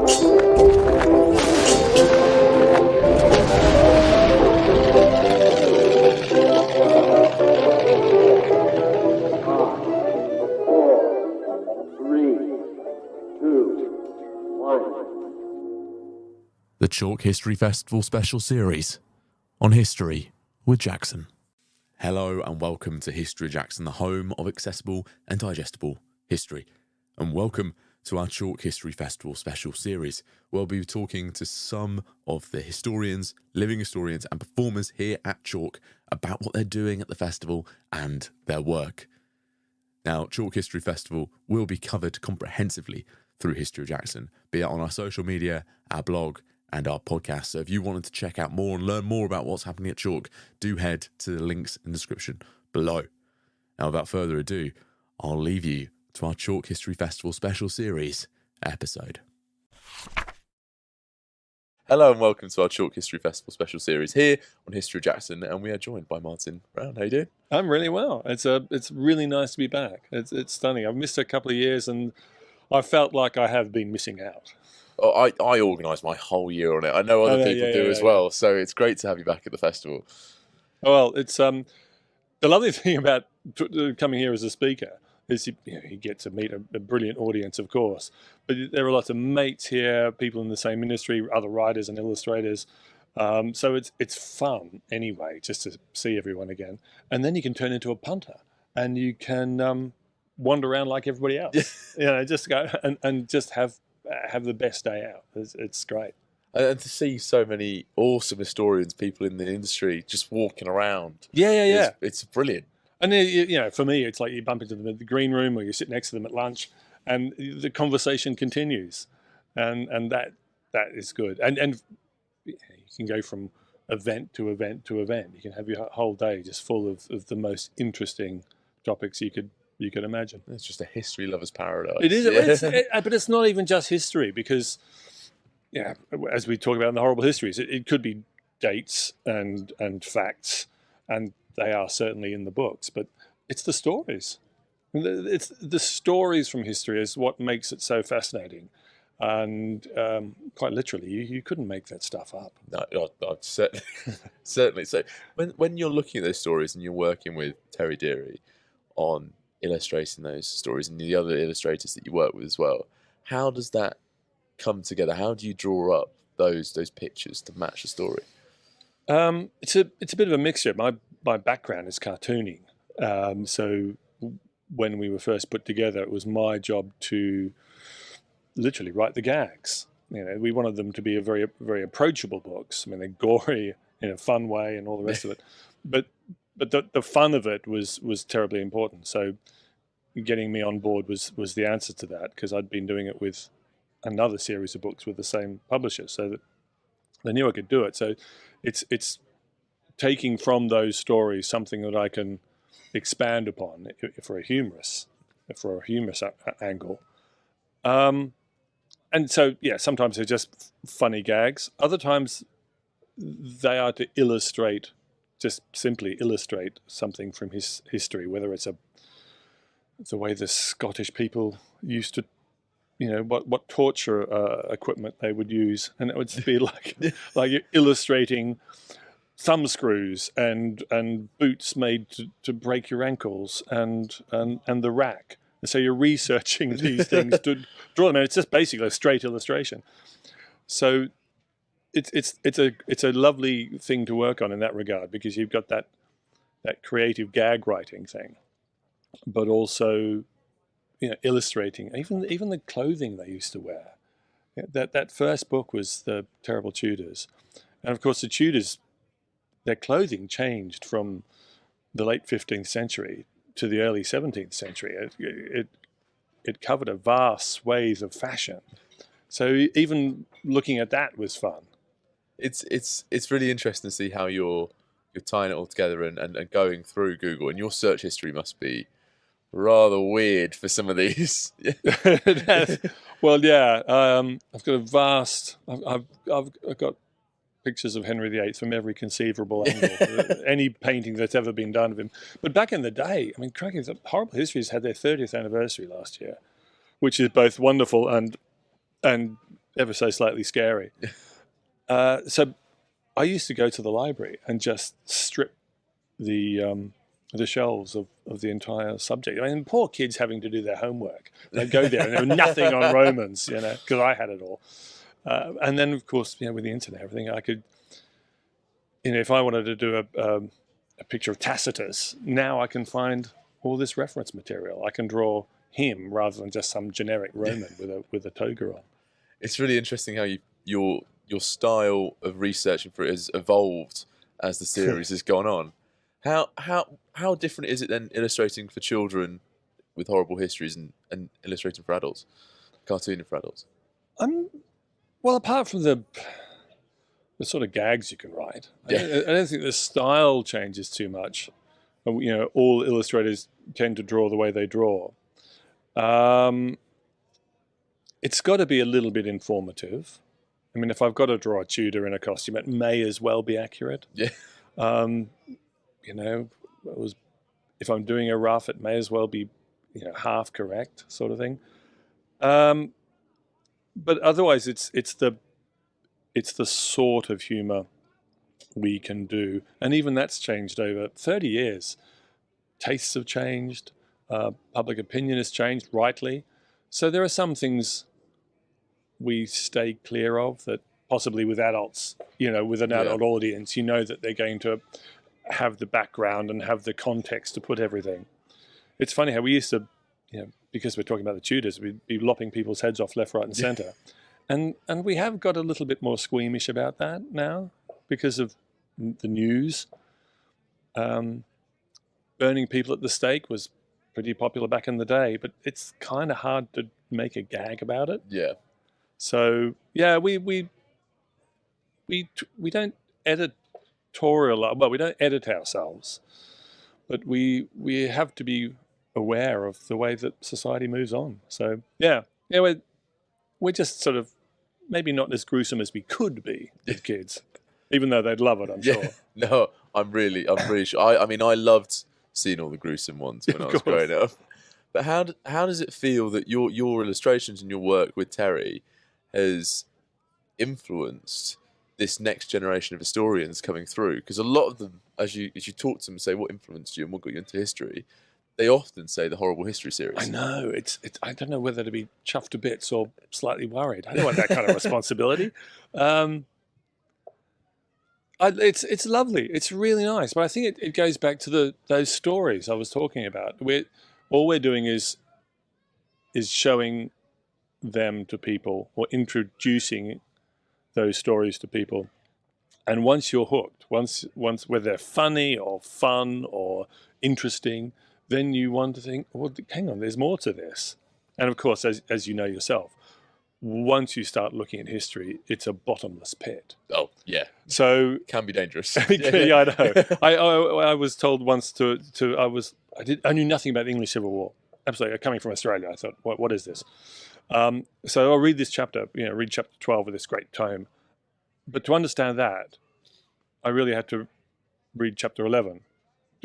The Chalke History Festival special series on history with Jackson. Hello and welcome to History with Jackson, the home of accessible and digestible history. And welcome to our Chalke History Festival special series, where we'll be talking to some of the historians, living historians and performers here at Chalke about what they're doing at the festival and their work. Now, Chalke History Festival will be covered comprehensively through History with Jackson, be it on our social media, our blog, and our podcast. So if you wanted to check out more and learn more about what's happening at Chalke, do head to the links in the description below. Now, without further ado, I'll leave you to our Chalke History Festival special series episode. Hello and welcome to our Chalke History Festival special series here on History with Jackson, and we are joined by Martin Brown. How you doing? I'm really well. It's really nice to be back. It's stunning. I've missed a couple of years, and I felt like I have been missing out. Oh, I organised my whole year on it. I know other people do as well, so it's great to have you back at the festival. Well, it's the lovely thing about coming here as a speaker is you get to meet a brilliant audience, of course, but there are lots of mates here, people in the same industry, other writers and illustrators. So it's fun anyway, just to see everyone again, and then you can turn into a punter and you can wander around like everybody else. Just go and just have the best day out. It's great. And to see so many awesome historians, people in the industry just walking around. Yeah. It's brilliant. And for me, it's like you bump into them at the green room or you sit next to them at lunch and the conversation continues. And that is good. And you can go from event to event to event. You can have your whole day just full of the most interesting topics you could imagine. It's just a history lover's paradise. It is, but it's not even just history because, as we talk about in the Horrible Histories, it could be dates and facts, and they are certainly in the books, but it's the stories. It's the stories from history is what makes it so fascinating. And quite literally, you couldn't make that stuff up. No, certainly. So when you're looking at those stories and you're working with Terry Deary on illustrating those stories and the other illustrators that you work with as well, how does that come together? How do you draw up those pictures to match the story? It's a bit of a mixture. My background is cartooning, so when we were first put together, it was my job to literally write the gags. We wanted them to be a very, very approachable books. I mean, they're gory in a fun way and all the rest of it, but the fun of it was terribly important. So getting me on board was the answer to that, because I'd been doing it with another series of books with the same publisher, so that they knew I could do it. So it's taking from those stories something that I can expand upon for a humorous angle. And so, sometimes they're just funny gags. Other times they are to simply illustrate something from his history, whether it's the way the Scottish people used to, what torture equipment they would use, and it would be like illustrating thumb screws and boots made to break your ankles and the rack. And so you're researching these things to draw them, and it's just basically a straight illustration. So it's a lovely thing to work on in that regard, because you've got that creative gag writing thing, but also illustrating even the clothing they used to wear. That first book was the Terrible Tudors, and of course the Tudors, their clothing changed from the late 15th century to the early 17th century. It covered a vast swathe of fashion. So even looking at that was fun. It's really interesting to see how you're tying it all together and going through Google, and your search history must be rather weird for some of these. Well, yeah. I've got a vast. I've got pictures of Henry VIII from every conceivable angle, any painting that's ever been done of him. But back in the day, I mean, cracking, Horrible Histories had their 30th anniversary last year, which is both wonderful and ever so slightly scary. So I used to go to the library and just strip the shelves of the entire subject. I mean, poor kids having to do their homework. They'd go there and there was nothing on Romans, because I had it all. And then, of course, with the internet, everything, I could, if I wanted to do a picture of Tacitus, now I can find all this reference material. I can draw him rather than just some generic Roman with a toga on. It's really interesting how your style of researching for it has evolved as the series has gone on. How different is it then illustrating for children with Horrible Histories and illustrating for adults, cartooning for adults? Well, apart from the sort of gags you can write, I don't think the style changes too much. All illustrators tend to draw the way they draw. It's got to be a little bit informative. I mean, if I've got to draw a Tudor in a costume, it may as well be accurate. Yeah. If I'm doing a rough, it may as well be, half correct, sort of thing. But otherwise, it's the sort of humour we can do, and even that's changed over 30 years. Tastes have changed, public opinion has changed, rightly. So there are some things we stay clear of that possibly with adults, with an adult audience, that they're going to have the background and have the context to put everything. It's funny how we used to, because we're talking about the Tudors, we'd be lopping people's heads off left, right, and centre. And we have got a little bit more squeamish about that now because of the news. Burning people at the stake was pretty popular back in the day, but it's kind of hard to make a gag about it. Yeah. So we don't editorial. Well, we don't edit ourselves, but we have to be aware of the way that society moves on. So we're just sort of maybe not as gruesome as we could be with kids, even though they'd love it, I'm sure. No, I'm really sure. I mean, I loved seeing all the gruesome ones when I was growing up. But how does it feel that your illustrations and your work with Terry has influenced this next generation of historians coming through? Because a lot of them, as you talk to them and say what influenced you and what got you into history, they often say the Horrible History series. I know. It's I don't know whether to be chuffed to bits or slightly worried. I don't want that kind of responsibility. It's lovely. It's really nice. But I think it goes back to those stories I was talking about. All we're doing is showing them to people or introducing those stories to people. And once you're hooked, once whether they're funny or fun or interesting, then you want to think, well, hang on, there's more to this. And of course, as you know yourself, once you start looking at history, it's a bottomless pit. Oh, yeah. So can be dangerous. Yeah, I know. I was told once I knew nothing about the English Civil War. Absolutely. Coming from Australia, I thought, what is this? So I'll read this chapter, read chapter 12 of this great tome. But to understand that, I really had to read chapter 11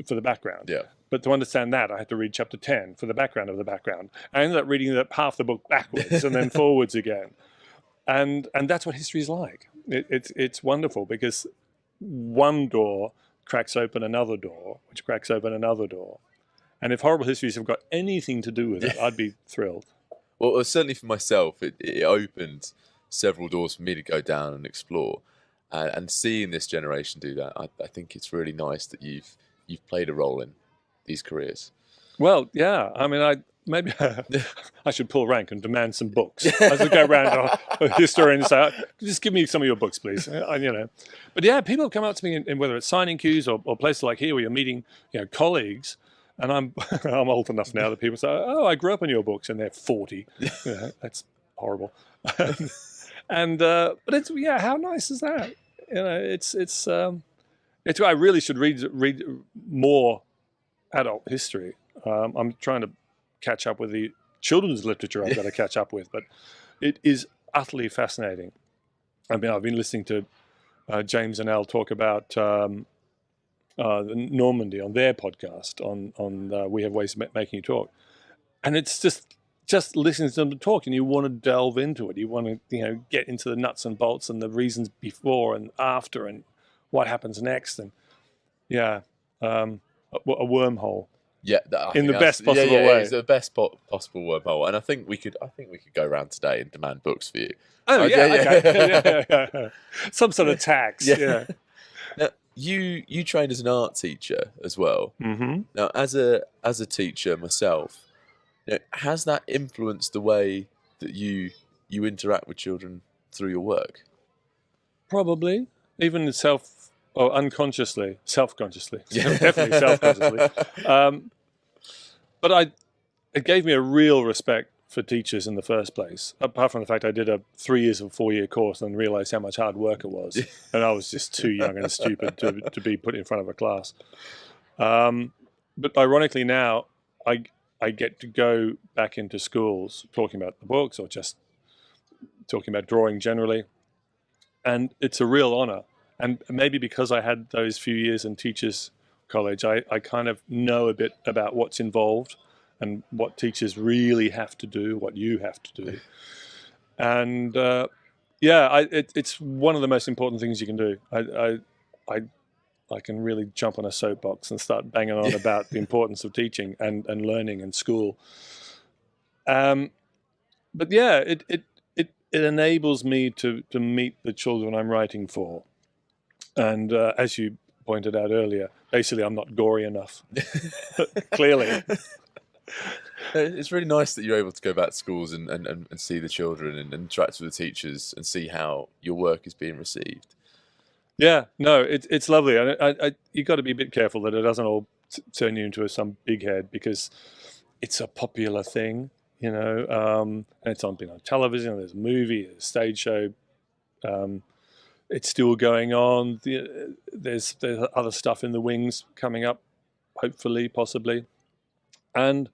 for the background. Yeah. But to understand that, I had to read chapter 10 for the background of the background. I ended up reading half the book backwards and then forwards again. And that's what history is like. It's wonderful because one door cracks open another door, which cracks open another door. And if Horrible Histories have got anything to do with it, I'd be thrilled. Well, certainly for myself, it opened several doors for me to go down and explore. And seeing this generation do that, I think it's really nice that you've played a role in these careers. Well, yeah. I mean, maybe I should pull rank and demand some books. I should go around to a historian and say, just give me some of your books, please. But yeah, people have come up to me in whether it's signing queues or places like here where you're meeting, colleagues. And I'm old enough now that people say, "Oh, I grew up in your books," and they're 40. That's horrible. But it's how nice is that? It's I really should read more adult history. I'm trying to catch up with the children's literature I've got to catch up with, but it is utterly fascinating. I mean, I've been listening to James and Al talk about Normandy on their podcast on We Have Ways of Making You Talk, and it's just just listening to them talk, and you want to delve into it. You want to, get into the nuts and bolts and the reasons before and after and what happens next. And a wormhole. Yeah, in the best possible way. It's the best possible wormhole, and I think we could go around today and demand books for you. Oh okay. Some sort of tax. Yeah. Now, you trained as an art teacher as well. Mm-hmm. Now, as a teacher myself, has that influenced the way that you interact with children through your work? Probably, even unconsciously, self-consciously, definitely self-consciously. But it gave me a real respect for teachers in the first place. Apart from the fact I did a 3 years or 4 year course and realised how much hard work it was, and I was just too young and stupid to be put in front of a class. But ironically now, I get to go back into schools talking about the books or just talking about drawing generally, and it's a real honour. And maybe because I had those few years in teachers' college, I kind of know a bit about what's involved and what teachers really have to do, what you have to do. And it's one of the most important things you can do. I can really jump on a soapbox and start banging on about the importance of teaching and learning in school. But yeah, it enables me to meet the children I'm writing for. And as you pointed out earlier, basically I'm not gory enough. Clearly. It's really nice that you're able to go back to schools and see the children and interact with the teachers and see how your work is being received. Yeah, no, it's lovely. And you got to be a bit careful that it doesn't all turn you into some big head, because it's a popular thing, and it's been on television, there's a movie, there's a stage show. It's still going on. There's other stuff in the wings coming up, hopefully, possibly. And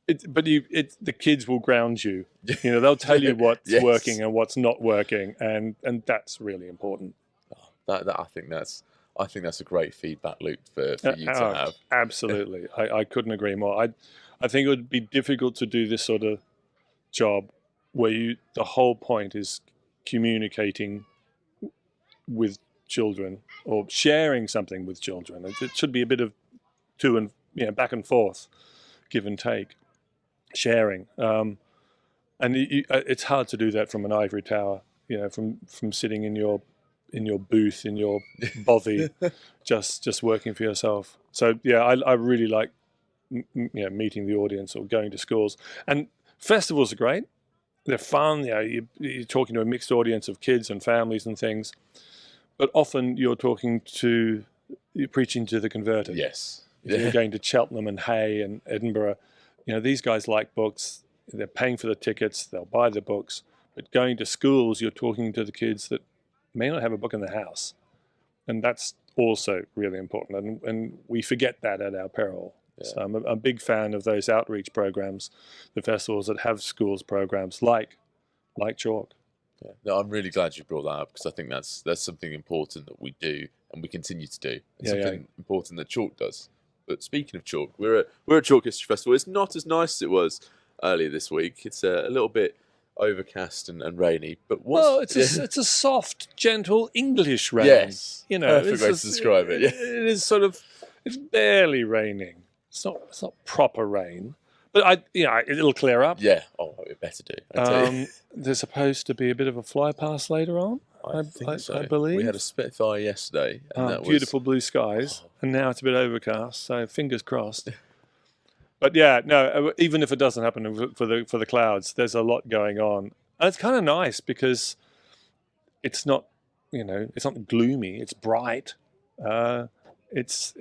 the kids will ground you. They'll tell you what's Yes. working and what's not working, and that's really important. I think that's a great feedback loop for you to have. Absolutely, I couldn't agree more. I think it would be difficult to do this sort of job where the whole point is communicating with children or sharing something with children. It should be a bit of back and forth, give and take, sharing. And it's hard to do that from an ivory tower. From sitting in your booth, in your bothy, just working for yourself. So yeah, I really like meeting the audience or going to schools. And festivals are great. They're fun. You're talking to a mixed audience of kids and families and things. But often you're preaching to the converted. Yes. You're going to Cheltenham and Hay and Edinburgh. These guys like books. They're paying for the tickets. They'll buy the books. But going to schools, you're talking to the kids that may not have a book in the house. And that's also really important. And we forget that at our peril. Yeah. So I'm a big fan of those outreach programs, the festivals that have schools programs like Chalke. Yeah. No, I'm really glad you brought that up, because I think that's something important that we do and we continue to do, and something important that Chalke does. But speaking of Chalke, we're at Chalke History Festival. It's not as nice as it was earlier this week. It's a little bit overcast and rainy. But it's a soft, gentle English rain. Yes, perfect way to describe it. Yeah. It is it's barely raining. It's not proper rain. But it'll clear up. Yeah. Oh, it better do. There's supposed to be a bit of a fly past later on. I think so. I believe we had a Spitfire yesterday, and that was beautiful blue skies, and now it's a bit overcast. So fingers crossed. But yeah, no. Even if it doesn't happen for the clouds, there's a lot going on, and it's kind of nice because it's not gloomy. It's bright. It's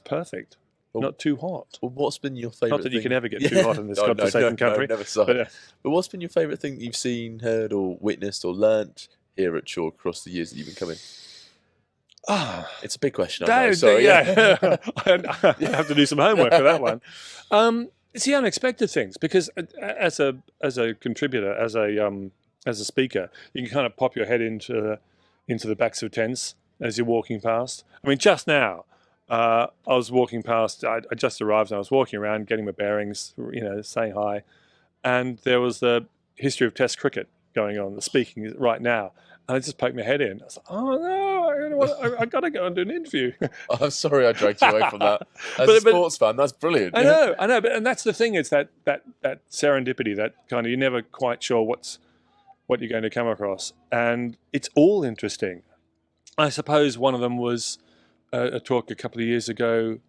perfect. Not too hot. Well, what's been your favourite thing? Not that you can ever get too hot in this godforsaken country. No, never so. But what's been your favourite thing that you've seen, heard, or witnessed, or learnt here at Chalke across the years that you've been coming? It's a big question. I know. Sorry. Yeah. I have to do some homework for that one. It's the unexpected things, because as a contributor, as a speaker, you can kind of pop your head into the backs of tents as you're walking past. I mean, just now. I was walking past. I just arrived and I was walking around, getting my bearings, saying hi, and there was the history of Test cricket going on, the speaking right now. And I just poked my head in. I was like, oh no, I got to go and do an interview. I'm sorry I dragged you away from that. As a sports fan, that's brilliant. I know, and that's the thing, is that serendipity, that kind of, you're never quite sure what you're going to come across, and it's all interesting. I suppose one of them was a talk a couple of years ago,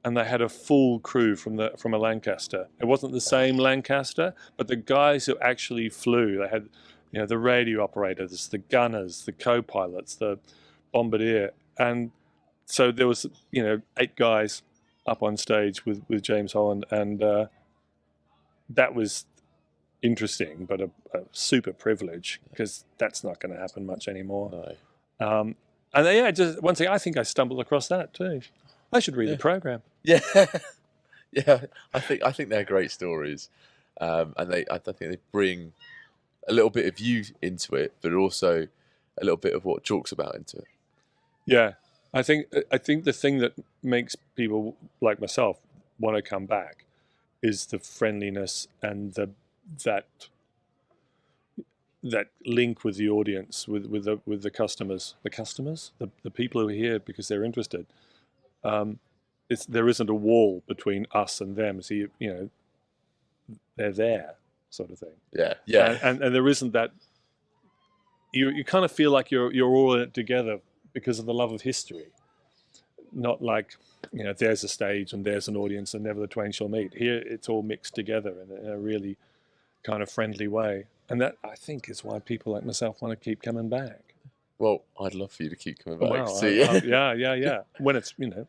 and they had a full crew from a Lancaster. It wasn't the same Lancaster, but the guys who actually flew, they had, the radio operators, the gunners, the co-pilots, the bombardier, and so there was 8 guys up on stage with James Holland, and that was interesting, but a super privilege, because that's not going to happen much anymore. No. And just one thing, I think I stumbled across that too. I should read the program. Yeah, yeah. I think they're great stories, and I think they bring a little bit of you into it, but also a little bit of what Chalke's about into it. Yeah, I think the thing that makes people like myself want to come back is the friendliness and that link with the audience, with the customers, the people who are here because they're interested. There isn't a wall between us and them. So they're there, sort of thing. Yeah. And there isn't that. You kind of feel like you're all in it together because of the love of history. Not like, there's a stage and there's an audience and never the twain shall meet. Here it's all mixed together in a really kind of friendly way. And that, I think, is why people like myself want to keep coming back. Well, I'd love for you to keep coming back. Wow, yeah. When it's, when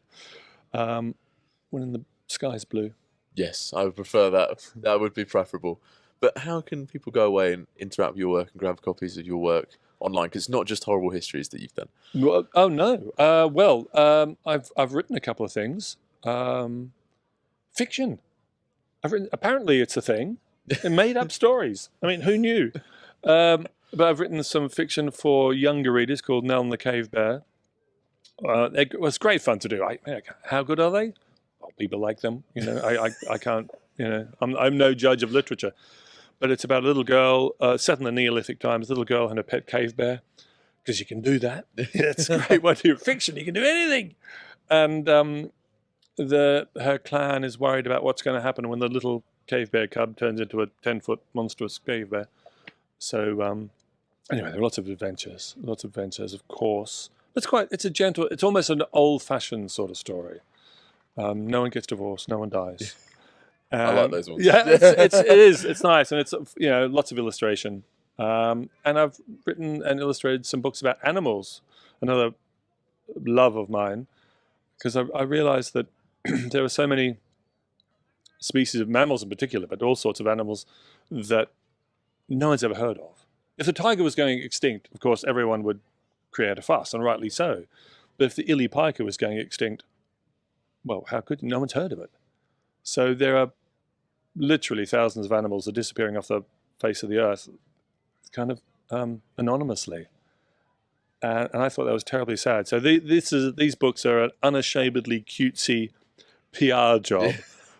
the sky's blue. Yes, I would prefer that. That would be preferable. But how can people go away and interact with your work and grab copies of your work online? Because it's not just Horrible Histories that you've done. Well, oh no. I've written a couple of things. Fiction. I've written. Apparently, it's a thing. Made up stories. I mean, who knew? But I've written some fiction for younger readers called Nell and the Cave Bear. It was great fun to do. How good are they? Well, people like them. I can't. I'm no judge of literature. But it's about a little girl set in the Neolithic times. A little girl and a pet cave bear, because you can do that. It's a great way to do fiction. You can do anything. And her clan is worried about what's going to happen when the little cave bear cub turns into a 10-foot monstrous cave bear. So anyway, there are lots of adventures, of course. It's a gentle, it's almost an old-fashioned sort of story. No one gets divorced, no one dies. I like those ones. Yeah, it is. It's nice, and it's lots of illustration. And I've written and illustrated some books about animals, another love of mine, because I realized that there are so many species of mammals in particular, but all sorts of animals that no one's ever heard of. If the tiger was going extinct, of course, everyone would create a fuss, and rightly so. But if the illy piker was going extinct, well, how could no one's heard of it? So there are literally thousands of animals that are disappearing off the face of the earth, kind of anonymously. And I thought that was terribly sad. So these books are an unashamedly cutesy PR job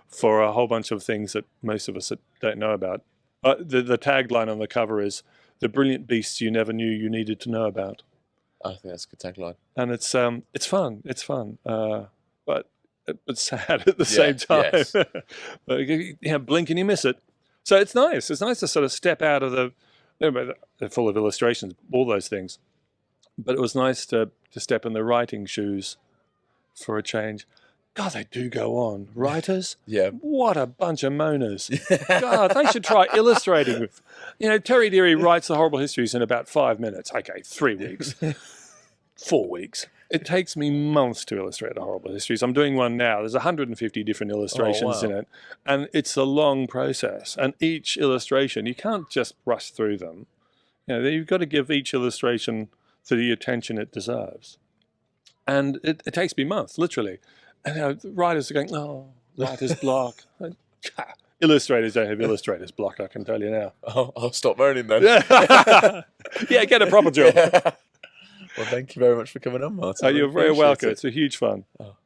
for a whole bunch of things that most of us don't know about. The tagline on the cover is "The brilliant beasts you never knew you needed to know about." I think that's a good tagline. And it's fun. It's fun, but sad at the same time. Yes. But blink and you miss it. So it's nice. It's nice to sort of step out of they're full of illustrations, all those things. But it was nice to step in the writing shoes for a change. God, they do go on. Writers? Yeah. What a bunch of moaners. God, they should try illustrating. Terry Deary writes the Horrible Histories in about 5 minutes. Okay, 3 weeks. 4 weeks. It takes me months to illustrate the Horrible Histories. I'm doing one now. There's 150 different illustrations in it. And it's a long process. And each illustration, you can't just rush through them. You've got to give each illustration the attention it deserves. And it takes me months, literally. And writers are going, oh, writer's block. Illustrators don't have illustrator's block, I can tell you now. I'll stop moaning then. Yeah, get a proper job. Well, thank you very much for coming on, Martin. You're very welcome. It's a huge fun. Oh.